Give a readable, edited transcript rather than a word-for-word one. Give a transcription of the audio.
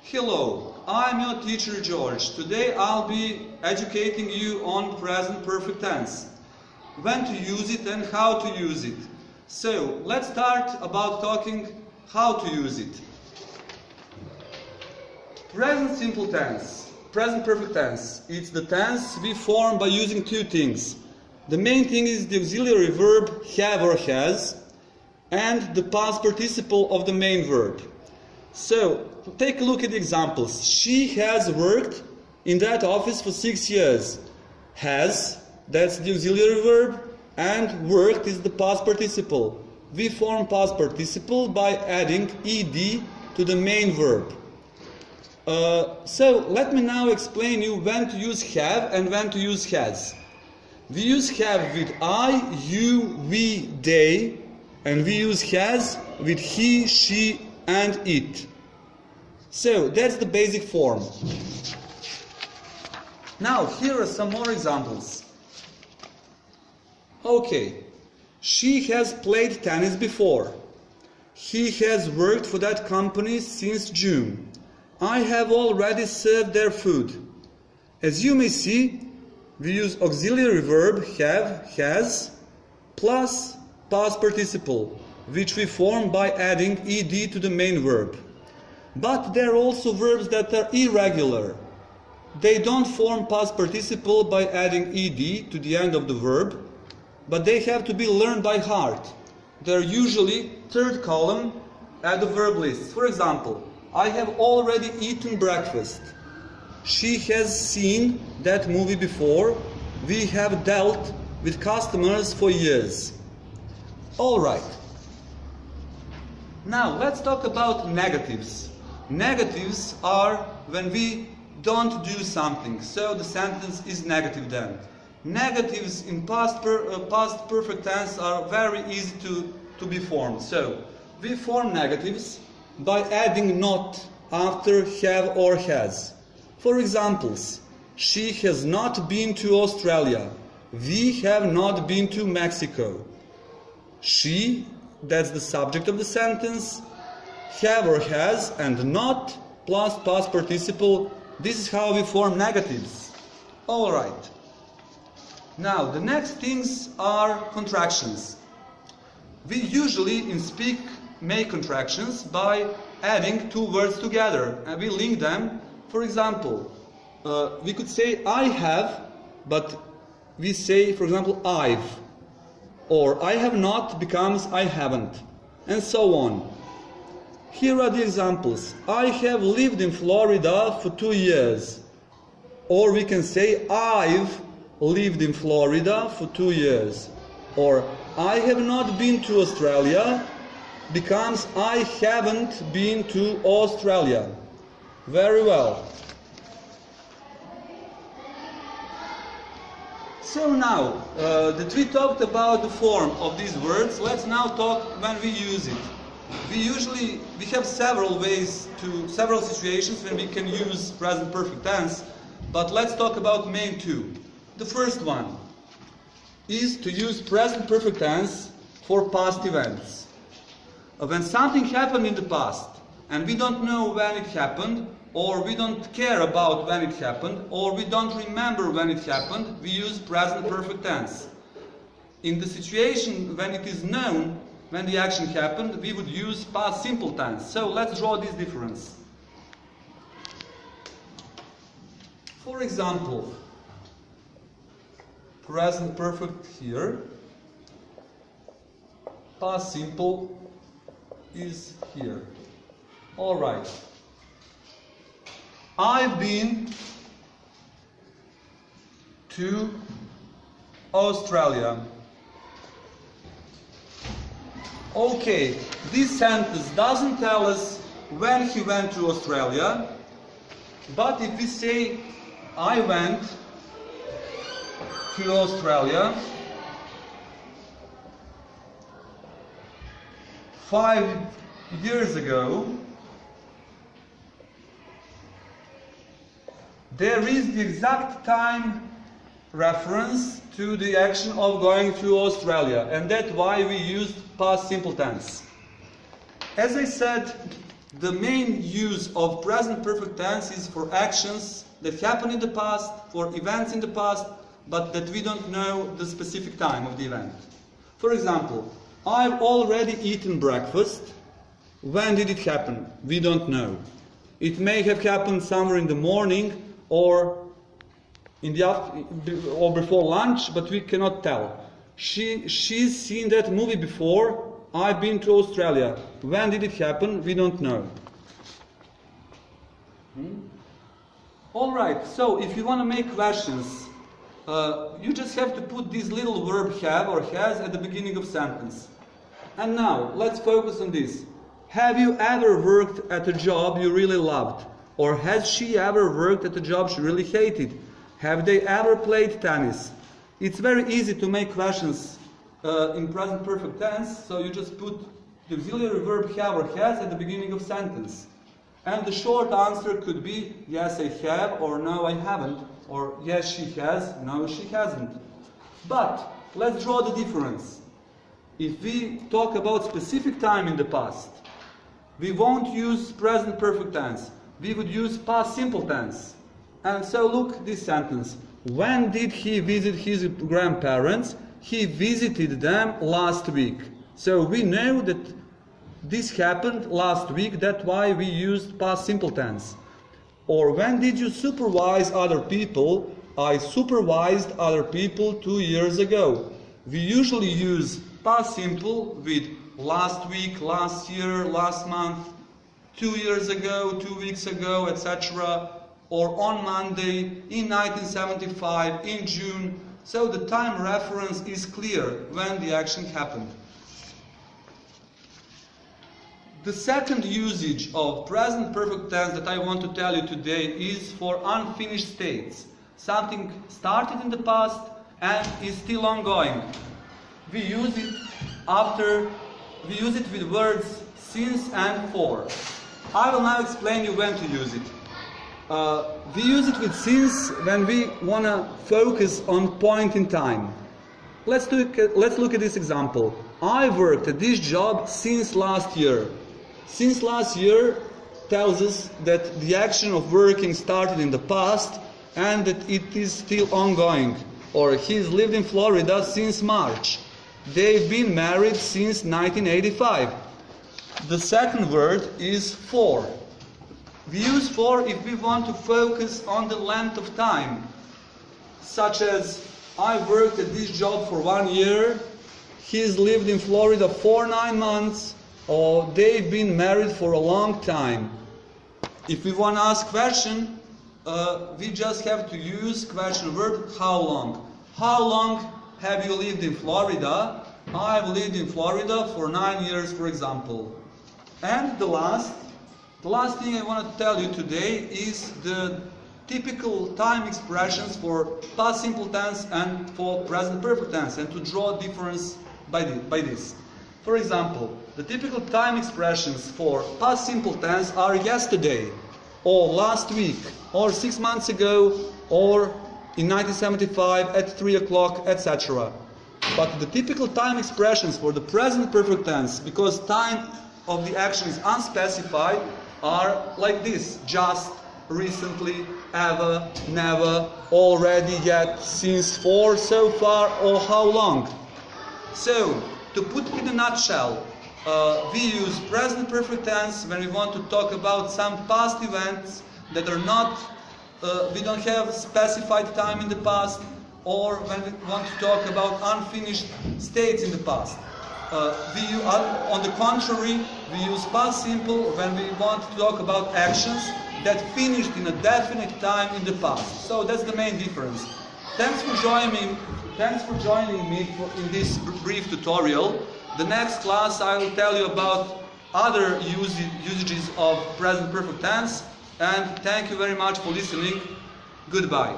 Hello, I'm your teacher George. Today I'll be educating you on present perfect tense, when to use it and how to use it. So let's start about talking how to use it. Present simple tense, present perfect tense. It's the tense we form by using two things. The main thing is the auxiliary verb have or has and the past participle of the main verb. So take a look at the examples. She has worked in that office for 6 years. Has, that's the auxiliary verb, and worked is the past participle. We form past participle by adding ed to the main verb. So let me now explain you when to use have and when to use has. We use have with I, you, we, they, and we use has with he, she, and it. So that's the basic form. Now here are some more examples. Okay, she has played tennis before. He has worked for that company since June. I have already served their food. As you may see, we use auxiliary verb have, has, plus past participle, which we form by adding ed to the main verb. But there are also verbs that are irregular. They don't form past participle by adding ed to the end of the verb, but they have to be learned by heart. They're usually third column at the verb list. For example, I have already eaten breakfast. She has seen that movie before. We have dealt with customers for years. Alright. Now let's talk about negatives. Negatives are when we don't do something, so the sentence is negative then. Negatives in past perfect tense are very easy to be formed. So we form negatives by adding not after have or has. For examples, she has not been to Australia. We have not been to Mexico. She, that's the subject of the sentence, have or has, and not plus past participle. This is how we form negatives. Alright. Now, the next things are contractions. We usually in speak make contractions by adding two words together and we link them. For example, we could say I have, but we say, for example, I've. Or I have not becomes I haven't. And so on. Here are the examples. I have lived in Florida for 2 years. Or we can say I've lived in Florida for 2 years. Or I have not been to Australia becomes I haven't been to Australia. Very well. So now that we talked about the form of these words, let's now talk when we use it. We have several ways several situations when we can use present perfect tense, but let's talk about main two. The first one is to use present perfect tense for past events. When something happened in the past and we don't know when it happened, or we don't care about when it happened, or we don't remember when it happened, we use present perfect tense. In the situation when it is known when the action happened, we would use past simple tense. So let's draw this difference. For example, present perfect here, past simple is here. Alright. I've been to Australia. Okay, this sentence doesn't tell us when he went to Australia, but if we say I went to Australia 5 years ago, there is the exact time reference to the action of going to Australia, and that's why we used past simple tense. As I said, the main use of present perfect tense is for actions that happened in the past, for events in the past, but that we don't know the specific time of the event. For example, I've already eaten breakfast. When did it happen? We don't know. It may have happened somewhere in the morning or in the or before lunch, but we cannot tell. She's seen that movie before. I've been to Australia. When did it happen? We don't know. All right, so if you want to make questions, you just have to put this little verb have or has at the beginning of sentence. And now, let's focus on this. Have you ever worked at a job you really loved? Or has she ever worked at a job she really hated? Have they ever played tennis? It's very easy to make questions in present perfect tense, so you just put the auxiliary verb have or has at the beginning of sentence. And the short answer could be yes, I have, or no, I haven't, or yes, she has, no, she hasn't. But let's draw the difference. If we talk about specific time in the past, we won't use present perfect tense. We would use past simple tense. And so look this sentence. When did he visit his grandparents? He visited them last week. So we know that this happened last week. That's why we used past simple tense. Or when did you supervise other people? I supervised other people 2 years ago. We usually use past simple with last week, last year, last month, 2 years ago, 2 weeks ago, etc. Or on Monday, in 1975, in June. So the time reference is clear when the action happened. The second usage of present perfect tense that I want to tell you today is for unfinished states. Something started in the past and is still ongoing. We use it with words since and for. I will now explain you when to use it. We use it with since when we want to focus on point in time. Let's look at this example. I worked at this job since last year. Since last year tells us that the action of working started in the past and that it is still ongoing. Or he's lived in Florida since March. They've been married since 1985. The second word is for. We use for if we want to focus on the length of time, such as I worked at this job for 1 year, he's lived in Florida for 9 months, or they've been married for a long time. If we want to ask question, we just have to use question verb how long. How long have you lived in Florida? I've lived in Florida for 9 years, for example. And the last thing I want to tell you today is the typical time expressions for past simple tense and for present perfect tense, and to draw a difference by this. For example, the typical time expressions for past simple tense are yesterday, or last week, or 6 months ago, or in 1975 at 3 o'clock, etc. But the typical time expressions for the present perfect tense, because time of the action is unspecified, are like this: just, recently, ever, never, already, yet, since, for, so far, or how long. So, to put it in a nutshell, we use present perfect tense when we want to talk about some past events that are not, we don't have specified time in the past, or when we want to talk about unfinished states in the past. On the contrary, we use past simple when we want to talk about actions that finished in a definite time in the past. So that's the main difference. Thanks for joining me in this brief tutorial. The next class I will tell you about other usages of present perfect tense, and thank you very much for listening. Goodbye.